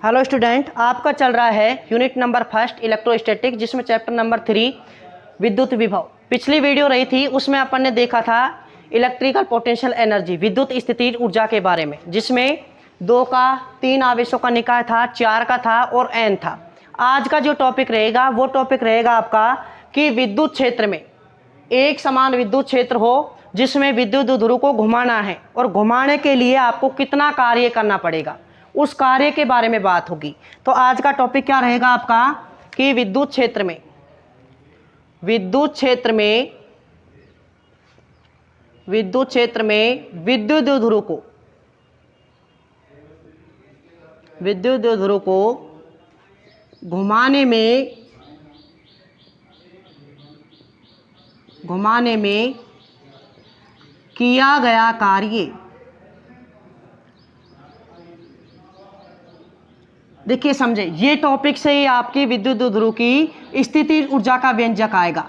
Hello student, आपका चल रहा है यूनिट नंबर फर्स्ट इलेक्ट्रोस्टैटिक, जिसमें चैप्टर नंबर 3 विद्युत विभव। पिछली वीडियो रही थी, उसमें अपन ने देखा था इलेक्ट्रिकल पोटेंशियल एनर्जी, विद्युत स्थितिज ऊर्जा के बारे में, जिसमें 2 का 3 आवेशों का निकाय था, 4 का था और n था। आज का जो टॉपिक रहेगा वो टॉपिक रहेगा आपका कि विद्युत क्षेत्र में एक समान विद्युत क्षेत्र हो जिसमें विद्युत ध्रुव को घुमाना है और घुमाने के लिए आपको कितना कार्य करना पड़ेगा, उस कार्य के बारे में बात होगी। तो आज का टॉपिक क्या रहेगा आपका कि विद्युत क्षेत्र में विद्युत ध्रुव को घुमाने में किया गया कार्य। देखिए समझे, ये टॉपिक से ही आपकी विद्युत ध्रुव की स्थिति ऊर्जा का व्यंजक आएगा,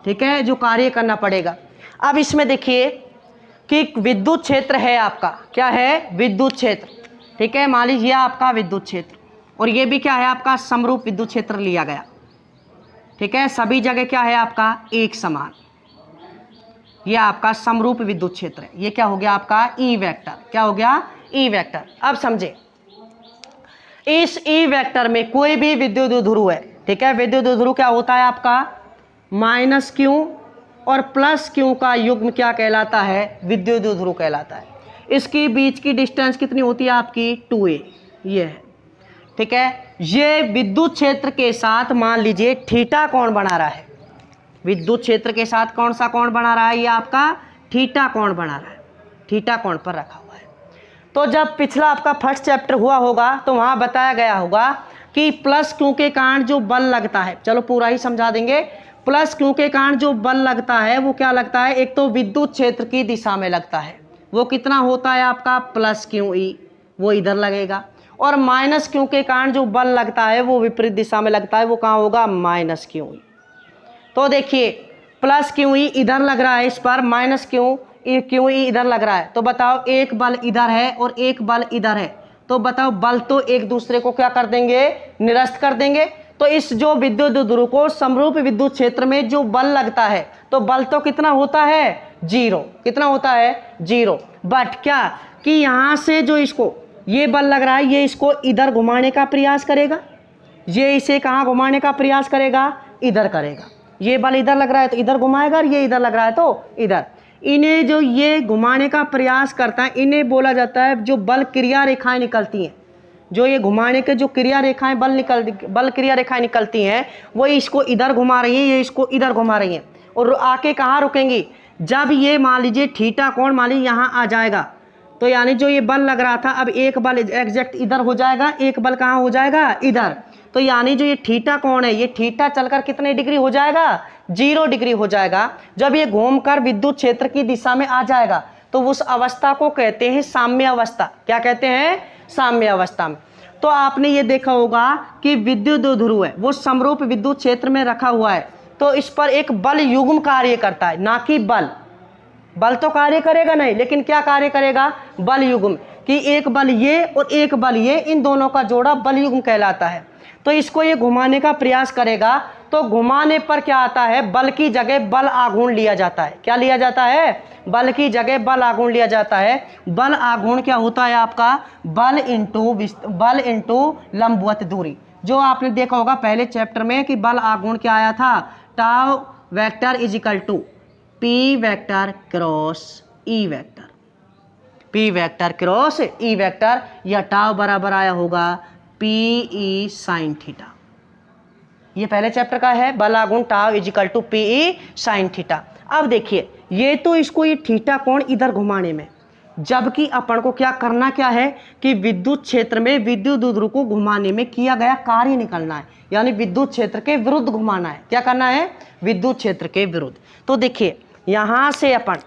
ठीक है, जो कार्य करना पड़ेगा। अब इसमें देखिए कि विद्युत क्षेत्र है आपका, क्या है, विद्युत क्षेत्र, ठीक है। मान लीजिए आपका विद्युत क्षेत्र, और ये भी क्या है आपका समरूप विद्युत क्षेत्र लिया गया, ठीक है। सभी जगह क्या है आपका एक समान, ये आपका समरूप विद्युत क्षेत्र है। ये क्या हो गया आपका ई वेक्टर, क्या हो गया ई वेक्टर। अब समझे, इस ई वेक्टर में कोई भी विद्युत ध्रुव है, ठीक है। विद्युत ध्रुव क्या होता है आपका माइनस क्यू और प्लस क्यू का युग्म क्या कहलाता है, विद्युत ध्रुव कहलाता है। इसकी बीच की डिस्टेंस कितनी होती है आपकी 2a, ये है, ठीक है। ये विद्युत क्षेत्र के साथ मान लीजिए थीटा कोण बना रहा है, विद्युत क्षेत्र के साथ कौन सा कोण बना रहा है, ये आपका थीटा कोण बना रहा है, थीटा कोण पर रखा हुआ है। तो जब पिछला आपका फर्स्ट चैप्टर हुआ होगा तो वहाँ बताया गया होगा कि प्लस क्यू के कारण जो बल लगता है, चलो पूरा ही समझा देंगे। प्लस क्यू के कारण जो बल लगता है वो क्या लगता है, एक तो विद्युत क्षेत्र की दिशा में लगता है, वो कितना होता है आपका प्लस क्यू ई, वो इधर लगेगा। और माइनस क्यू के कारण जो बल लगता है वो विपरीत दिशा में लगता है, वो कहाँ होगा माइनस क्यू ई। तो देखिए प्लस क्यू ई इधर लग रहा है इस पर, माइनस क्यू ई इधर लग रहा है। तो बताओ एक बल इधर है और एक बल इधर है, तो बताओ बल तो एक दूसरे को क्या कर देंगे, निरस्त कर देंगे। तो इस जो विद्युत ध्रुव को समरूप विद्युत क्षेत्र में जो बल लगता है तो बल तो कितना होता है, जीरो। कितना होता है, जीरो। बट क्या कि यहाँ से जो इसको ये बल लग रहा है, ये इसको इधर घुमाने का प्रयास करेगा, ये इसे कहाँ घुमाने का प्रयास करेगा, इधर करेगा। ये बल इधर लग रहा है तो इधर घुमाएगा, और ये इधर लग रहा है तो इधर। इन्हें जो ये घुमाने का प्रयास करता है, इन्हें बोला जाता है जो बल क्रिया रेखाएं निकलती हैं, जो ये घुमाने के जो क्रिया रेखाएं बल क्रिया रेखाएं निकलती हैं, वो इसको इधर घुमा रही हैं, ये इसको इधर घुमा रही हैं, और आके कहाँ रुकेंगी, जब ये मान लीजिए थीटा कोण मान लीजिए यहाँ आ जाएगा, तो यानी जो ये बल लग रहा था अब एक बल एग्जैक्ट इधर हो जाएगा, एक बल कहाँ हो जाएगा, इधर। तो यानी जो ये थीटा कोण है, ये थीटा चलकर कितने डिग्री हो जाएगा, 0 डिग्री हो जाएगा। जब ये घूमकर विद्युत क्षेत्र की दिशा में आ जाएगा तो उस अवस्था को कहते हैं साम्य अवस्था। क्या कहते हैं, साम्य अवस्था में। तो आपने ये देखा होगा कि विद्युत ध्रुव है वो समरूप विद्युत क्षेत्र में रखा हुआ है, तो इस पर एक बल युग्म कार्य करता है, ना कि बल तो कार्य करेगा नहीं, लेकिन क्या कार्य करेगा, बल युग्म, कि एक बल ये और एक बल ये, इन दोनों का जोड़ा बल युग्म कहलाता है। तो इसको ये घुमाने का प्रयास करेगा, तो घुमाने पर क्या आता है, बल की जगह बल आघूर्ण लिया जाता है। क्या लिया जाता है, बल की जगह बल आघूर्ण लिया जाता है। बल आघूर्ण क्या होता है आपका, बल इंटू लंबवत दूरी, जो आपने देखा होगा पहले चैप्टर में कि बल आघूर्ण क्या आया था, tau vector is equal to P vector cross E vector, P vector cross E vector, या टाउ बराबर आया होगा पी ई साइन थीटा। ये पहले चैप्टर का है, बल आघूर्ण tau is equal to P E sine theta. अब देखिए ये तो इसको ये थीटा कोण इधर घुमाने में, जबकि अपन को क्या करना क्या है कि विद्युत क्षेत्र में विद्युत ध्रुव को घुमाने में किया गया कार्य निकलना है, यानी विद्युत क्षेत्र के विरुद्ध घुमाना है। क्या करना है, विद्युत क्षेत्र के विरुद्ध। तो देखिए यहाँ से अपन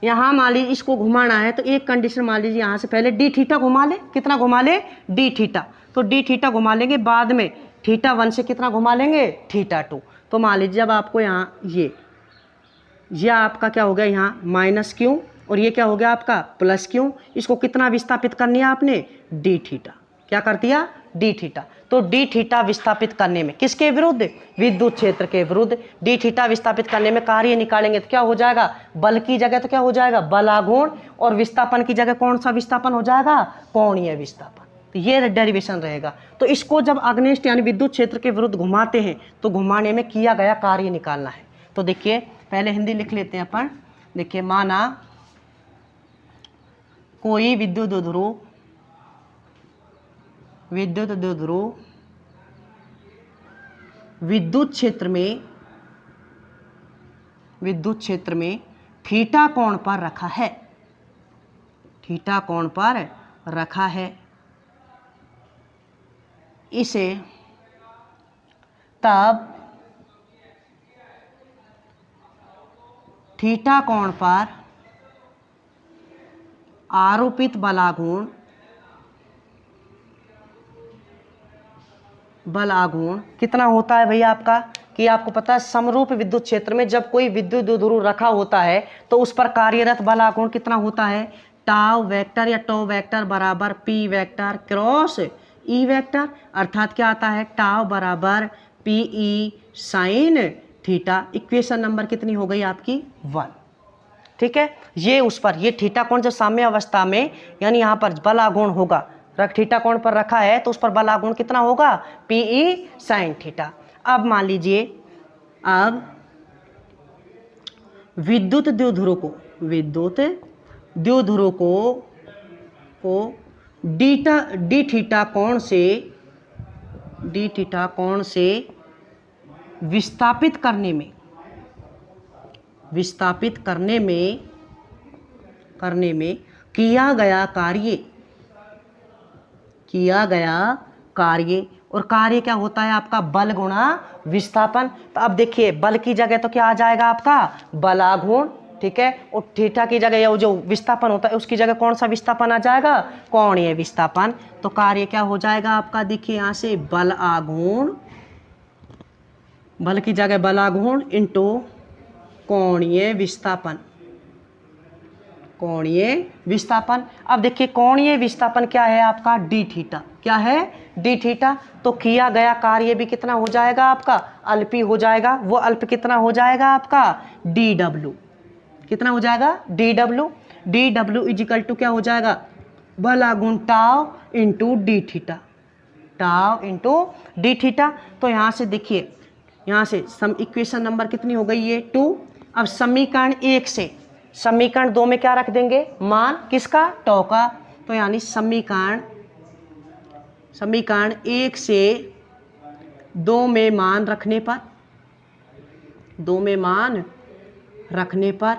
यहाँ मान लीजिए इसको घुमाना है, तो एक कंडीशन मान लीजिए यहाँ से पहले डी थीटा घुमा ले, कितना घुमा ले, डी थीटा। तो डी थीटा घुमा लेंगे, बाद में थीटा 1 से कितना घुमा लेंगे, थीटा 2। तो मान लीजिए जब आपको यहाँ ये आपका क्या हो गया यहाँ माइनस क्यू, और ये क्या हो गया आपका प्लस क्यू, इसको कितना विस्थापित करनी है आपने, डी थीटा। क्या कर दिया, डी थीटा। तो डी थीटा विस्थापित करने में किसके विरुद्ध, विद्युत क्षेत्र के विरुद्ध डी थीटा विस्थापित करने में कार्य निकालेंगे तो क्या हो जाएगा, बल की जगह तो क्या हो जाएगा, बलाघूर्ण, और विस्थापन की जगह कौन सा विस्थापन हो जाएगा, कोणीय विस्थापन। तो ये डेरिवेशन रहेगा। तो इसको जब अग्निष्ठ यानी विद्युत क्षेत्र के विरुद्ध घुमाते हैं तो घुमाने में किया गया कार्य निकालना है। तो देखिए पहले हिंदी लिख लेते हैं अपन। देखिए माना कोई विद्युत द्विध्रुव विद्युत क्षेत्र में थीटा कोण पर रखा है, थीटा कोण पर रखा है, इसे तब थीटा कोण पर आरोपित बलाघूर्ण कितना होता है भैया आपका, कि आपको पता है समरूप विद्युत क्षेत्र में जब कोई विद्युत द्विध्रुव रखा होता है तो उस पर कार्यरत बलाघूर्ण कितना होता है, टाउ वेक्टर या टो वेक्टर बराबर P vector cross E vector, अर्थात क्या आता है, टाउ बराबर P E sine theta. Equation number कितनी हो गई आपकी, 1। ठीक है, ये उस पर, ये थीटा कोण जब साम्य अवस्था में यानी यहाँ पर बलाघूर्ण होगा, थीटा कोण पर रखा है तो उस पर बलाघूर्ण कितना होगा, पी ई साइन थीटा। अब मान लीजिए, अब विद्युत द्विध्रुव को डी थीटा कोण से विस्थापित करने में किया गया कार्य, और कार्य क्या होता है आपका, बल गुणा विस्थापन। तो अब देखिए बल की जगह तो क्या आ जाएगा आपका, बलाघूर्ण, ठीक है, और थीटा की जगह या जो विस्थापन होता है उसकी जगह कौन सा विस्थापन आ जाएगा, कोणीय विस्थापन। तो कार्य क्या हो जाएगा आपका, देखिए यहाँ से बलाघूर्ण, बल की जगह बलाघूर्ण इंटू कोणीय विस्थापन। अब देखिए कोणीय विस्थापन क्या है आपका, डी थीटा, क्या है, डी थीटा। तो किया गया कार्य भी कितना हो जाएगा आपका, अल्पी हो जाएगा, वो अल्प कितना हो जाएगा आपका, डी डब्ल्यू, कितना हो जाएगा, d W. D W equal to क्या हो जाएगा, बलाघूर्ण tau into d theta, tau into d theta. तो यहाँ से देखिए, यहाँ से इक्वेशन नंबर कितनी हो गई, ये 2। अब समीकरण 1 से समीकरण 2 में क्या रख देंगे, मान किसका, टॉ का। तो यानी समीकरण 1 से 2 में मान रखने पर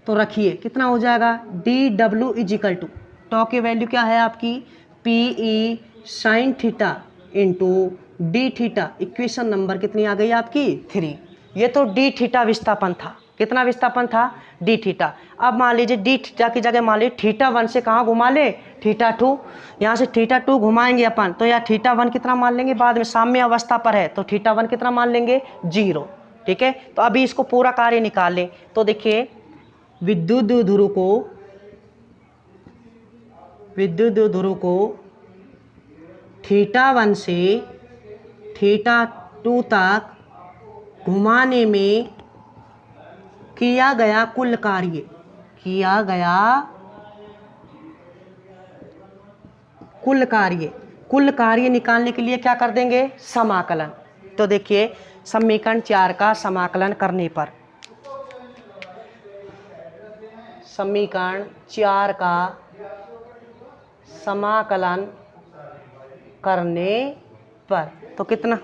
तो रखिए कितना हो जाएगा, डी डब्ल्यू इजिकल टू, टॉ की वैल्यू क्या है आपकी, P E sine theta into d theta. Equation number कितनी आ गई आपकी, 3। ये तो डी थीटा विस्थापन था, कितना विस्थापन था, डी थीटा। अब मान लीजिए डी थीटा की जगह मान लीजिए थीटा 1 से कहाँ घुमा ले, थीटा 2, यहाँ से थीटा 2 घुमाएंगे अपन तो यार थीटा 1 कितना मान लेंगे, बाद में साम्य अवस्था पर है तो थीटा 1 कितना मान लेंगे, 0। ठीक है, तो अभी इसको पूरा कार्य निकाल लें। तो देखिए विद्युत द्विध्रुव को थीटा 1 से थीटा 2 तक घुमाने में किया गया कुल कार्य निकालने के लिए क्या कर देंगे, समाकलन। तो देखिए समीकरण 4 का समाकलन करने पर, समीकरण 4 का समाकलन करने पर तो कितना,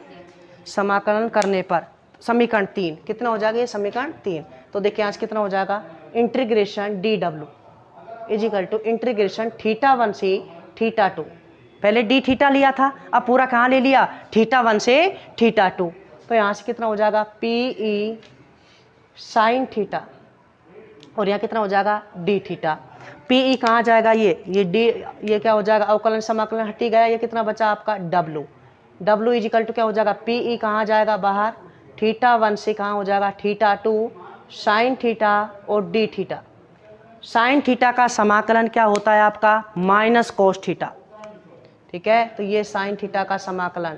समाकलन करने पर समीकरण 3 कितना हो जाएगा, ये समीकरण 3। तो देखिए आज कितना हो जाएगा, integration d W equal to integration theta 1 से थीटा 2, पहले डी थीटा लिया था अब पूरा कहाँ ले लिया, थीटा 1 से थीटा 2। तो यहाँ से कितना हो जाएगा, पी ई साइन थीटा, और यहाँ कितना हो जाएगा, डी थीटा। पी ई कहाँ जाएगा, ये डी, ये क्या हो जाएगा, अवकलन समाकलन हटी गया, ये कितना बचा आपका, डब्ल्यू। डब्ल्यू इजिकल टू क्या हो जाएगा, पी ई कहाँ जाएगा बाहर, थीटा 1 से कहाँ हो जाएगा, थीटा 2 साइन थीटा और डी थीटा। साइन थीटा का समाकलन क्या होता है आपका, माइनस कोस थीटा। ठीक है। तो ये साइन थीटा का समाकलन,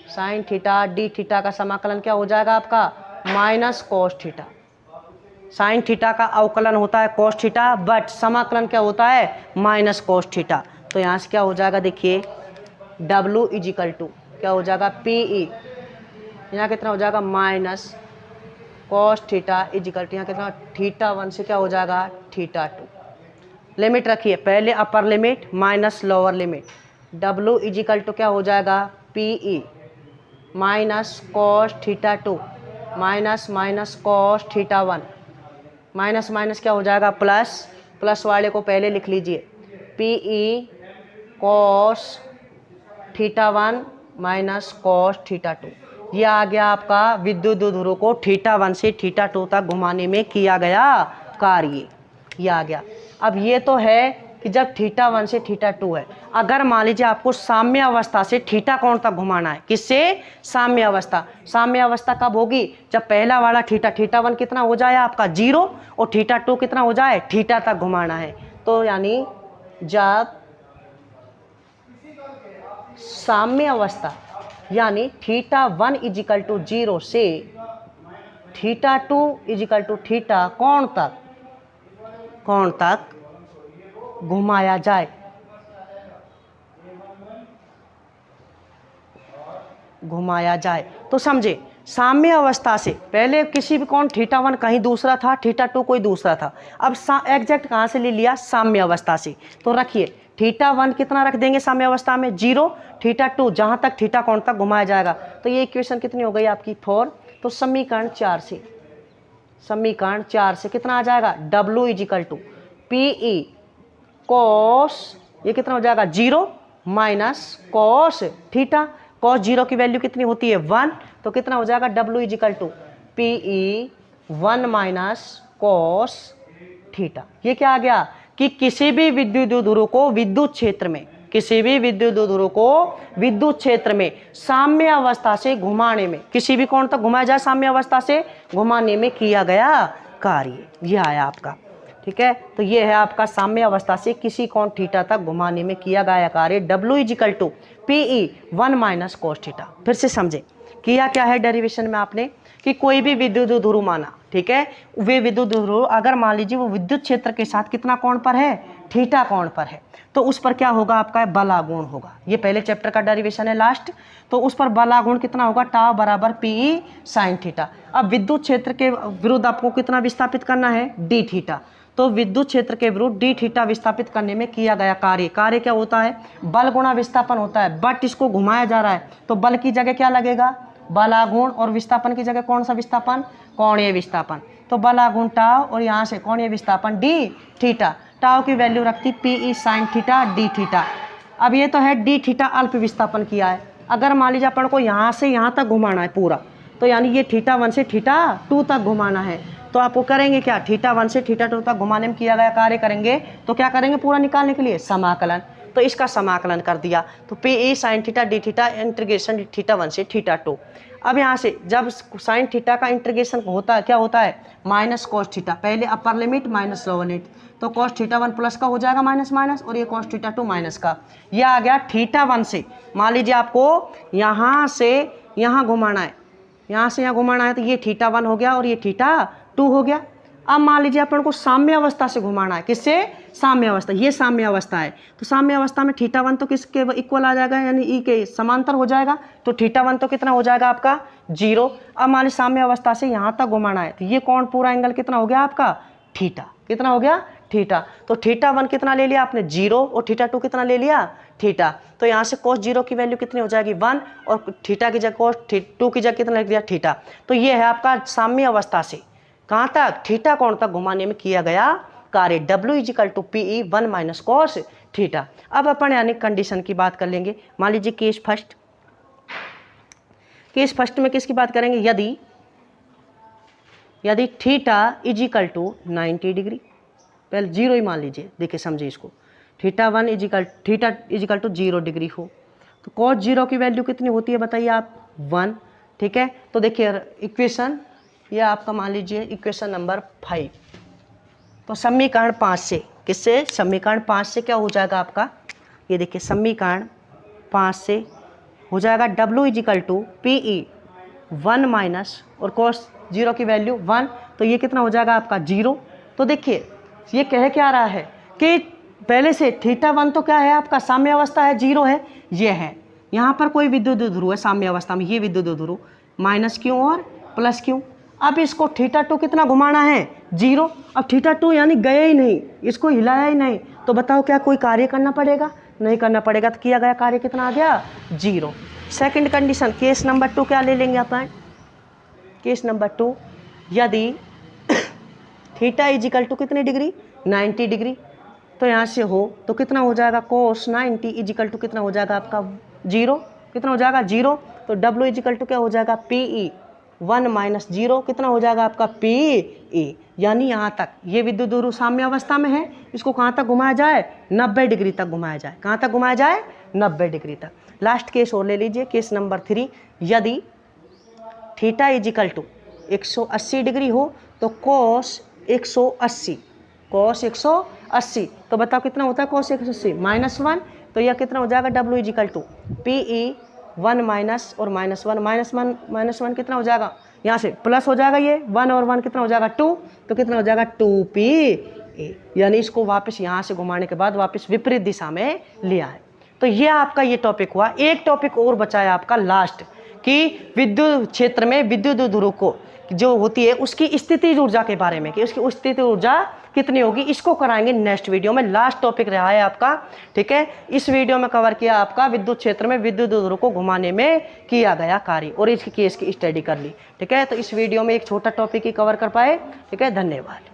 साइन थीटा डी थीटा का समाकलन क्या हो जाएगा आपका, minus cos theta. Sine theta का अवकलन होता है कॉस थीटा, बट समाकलन क्या होता है, माइनस कॉस थीटा। तो यहाँ से क्या हो जाएगा, देखिए W इजिकल टू क्या हो जाएगा, PE, यहाँ कितना हो जाएगा minus cos theta equal to यहाँ कितना थीटा 1 से क्या हो जाएगा थीटा 2। लिमिट रखिए, पहले upper limit minus lower limit, W equal to क्या हो जाएगा PE minus cos theta 2 minus minus cos theta 1, minus minus क्या हो जाएगा प्लस, प्लस वाले को पहले लिख लीजिए, PE cos theta 1 minus cos theta 2। ये आ गया आपका विद्युत ध्रुव को थीटा 1 से थीटा 2 तक घुमाने में किया गया कार्य, ये आ गया। अब ये तो है कि जब थीटा 1 से थीटा 2 है, अगर मान लीजिए आपको साम्य अवस्था से थीटा कोण तक घुमाना है, किससे, साम्य अवस्था। साम्य अवस्था कब होगी, जब पहला वाला थीटा 1 कितना हो जाए आपका 0 और थीटा 2 कितना हो जाए थीटा तक घुमाना है। तो यानी जब साम्य अवस्था यानी थीटा 1 इजिकल टू 0 से थीटा 2 इजिकल टू थीटा कोण तक घुमाया जाए, तो समझे साम्य अवस्था से पहले किसी भी कोण थीटा 1 कहीं दूसरा था, थीटा 2 कोई दूसरा था। अब एग्जैक्ट कहाँ से ले लिया, साम्य अवस्था से। तो रखिए थीटा 1 कितना रख देंगे साम्य अवस्था में 0, थीटा 2 जहाँ तक थीटा कोण तक घुमाया जाएगा। तो ये इक्वेशन कितनी हो गई आपकी 4। तो समीकरण 4 से कितना आ जाएगा, W equal to PE cos, ये कितना हो जाएगा 0 माइनस कॉस थीटा, कॉस 0 की वैल्यू कितनी होती है 1, तो कितना हो जाएगा W equal to PE 1 minus cos theta. ये क्या आ गया कि किसी भी विद्युत ध्रुव को विद्युत क्षेत्र में, किसी भी विद्युत ध्रुव को विद्युत क्षेत्र में साम्य अवस्था से घुमाने में, किसी भी कोण तक घुमाया जाए साम्य अवस्था से घुमाने में किया गया कार्य, ये आया आपका। ठीक है, तो ये है आपका साम्य अवस्था से किसी कोण थीटा तक घुमाने में किया गया कार्य W equal to PE 1 minus cos theta. फिर से समझे किया क्या है डेरिवेशन में आपने, कि कोई भी विद्युत ध्रुव माना, ठीक है, वे विद्युत ध्रुव अगर मान लीजिए वो विद्युत क्षेत्र के साथ कितना कोण पर है, थीटा कोण पर है, तो उस पर क्या होगा आपका बलागुण होगा। ये पहले चैप्टर का डेरिवेशन है लास्ट। तो उस पर बलागुण कितना होगा, टाउ बराबर PE साइन थीटा। अब विद्युत क्षेत्र के विरुद्ध आपको कितना विस्थापित करना है, डी थीटा। तो विद्युत क्षेत्र के विरुद्ध डी थीटा विस्थापित करने में किया गया कार्य क्या होता है, बल गुणा विस्थापन होता है। बट इसको घुमाया जा रहा है तो बल की जगह क्या लगेगा, बलागुण, और विस्थापन की जगह कौन सा विस्थापन, कोणीय विस्थापन। तो बलागुण टाउ और यहाँ से कोणीय विस्थापन डी थीटा। टाउ की वैल्यू रखती PE sine theta D theta. अब ये तो है डी थीटा अल्प विस्थापन किया है। अगर मान लीजिए अपन को यहाँ से यहाँ तक घुमाना है पूरा, तो यानी ये थीटा 1 से थीटा 2 तक घुमाना है, तो आपको करेंगे क्या, थीटा 1 से थीटा 2 तक घुमाने में किया गया कार्य करेंगे, तो क्या करेंगे पूरा निकालने के लिए समाकलन। तो इसका समाकलन कर दिया, तो PE sine theta D theta integration theta 1 से थीटा 2। अब यहाँ से जब साइन थीटा का इंटीग्रेशन होता है क्या होता है, माइनस कॉस थीटा, पहले upper limit minus lower limit, तो कॉस थीटा 1 प्लस का हो जाएगा माइनस माइनस, और ये कॉस थीटा 2 माइनस का। यह आ गया थीटा 1 से, मान लीजिए आपको यहाँ से यहाँ घुमाना है, यहाँ से यहाँ घुमाना है, तो ये थीटा 1 हो गया और ये थीटा 2 हो गया। अब मान लीजिए अपन को साम्य अवस्था से घुमाना है, किससे, साम्य अवस्था, ये साम्य अवस्था है, तो साम्य अवस्था में थीटा 1 तो किसके इक्वल आ जाएगा, यानी ई के समांतर हो जाएगा, तो थीटा 1 तो कितना हो जाएगा आपका 0। अब मान लीजिए साम्य अवस्था से यहाँ तक घुमाना है, तो ये कोण पूरा एंगल कितना हो गया आपका थीटा, कितना हो गया थीटा। तो थीटा 1 कितना ले लिया आपने 0 और थीटा 2 कितना ले लिया थीटा। तो यहाँ से cos 0 की वैल्यू कितनी हो जाएगी 1 और थीटा की जगह cos 2 की जगह कितना लिख दिया थीटा। तो ये है आपका साम्य अवस्था से कहाँ तक, थीटा कोण तक घुमाने में किया गया कार्य W equal to PE 1 minus cos theta. अब अपन यानी कंडीशन की बात कर लेंगे। मान लीजिए केस फर्स्ट में किसकी बात करेंगे, यदि थीटा इजिकल टू 90 डिग्री, पहले 0 ही मान लीजिए, देखिए समझिए इसको, थीटा 1 इजिकल टू 0 डिग्री हो, तो cos 0 की वैल्यू कितनी होती है बताइए आप 1। ठीक है, तो देखिए इक्वेशन ये आपका मान लीजिए इक्वेशन नंबर 5। तो समीकरण 5 से, किससे, समीकरण 5 से क्या हो जाएगा आपका, ये देखिए समीकरण 5 से हो जाएगा W equal to PE 1 minus और cos 0 की वैल्यू 1, तो ये कितना हो जाएगा आपका 0। तो देखिए ये कह क्या रहा है कि पहले से θ1 तो क्या है आपका साम्य अवस्था है, 0 है, ये है। यहाँ पर कोई विद्युत ध्रुव है साम्य अवस्था में, ये विद्युत ध्रुव माइनस क्यों और प्लस क्यों। अब इसको θ2 कितना घुमाना है, 0। अब θ2 यानी गया ही नहीं, इसको हिलाया ही नहीं, तो बताओ क्या कोई कार्य करना पड़ेगा, नहीं करना पड़ेगा। तो किया गया कार्य कितना आ गया, 0। सेकंड कंडीशन केस नंबर 2 क्या ले लेंगे अपन, केस नंबर 2 यदि थीटा इजिकल टू कितनी डिग्री, 90 डिग्री, तो यहाँ से हो तो कितना हो जाएगा cos 90 इजिकल टू कितना हो जाएगा आपका 0, कितना हो जाएगा 0। तो W इजिकल टू क्या हो जाएगा PE 1 माइनस 0 कितना हो जाएगा आपका PE, यानी यहाँ तक ये विद्युत ध्रुव साम्य अवस्था में है, इसको कहाँ तक घुमाया जाए, 90 डिग्री तक घुमाया जाए। कहाँ तक घुमाया जाए, 90 डिग्री तक। लास्ट केस और ले लीजिए, केस नंबर 3 यदि थीटा इजिकल टू 180 डिग्री हो तो cos 180, cos 180, तो बताओ कितना होता है cos 180 -1, तो यह कितना हो जाएगा W equal to PE 1 minus और -1 कितना हो जाएगा, यहाँ से प्लस हो जाएगा, ये 1 और 1 कितना हो जाएगा 2, तो कितना हो जाएगा 2PE, यानी इसको वापस यहाँ से घुमाने के बाद वापस विपरीत दिशा में लिया है। तो ये आपका ये टॉपिक हुआ। एक टॉपिक और बचा है आपका लास्ट, कि विद्युत क्षेत्र में विद्युत ध्रुव को जो होती है उसकी स्थितिज ऊर्जा के बारे में, कि उसकी स्थितिज ऊर्जा कितनी होगी, इसको कराएंगे नेक्स्ट वीडियो में। लास्ट टॉपिक रहा है आपका, ठीक है। इस वीडियो में कवर किया आपका विद्युत क्षेत्र में विद्युत ध्रुव को घुमाने में किया गया कार्य और इसकी केस की स्टडी कर ली, ठीक है। तो इस वीडियो में एक छोटा टॉपिक ही कवर कर पाए, ठीक है। धन्यवाद।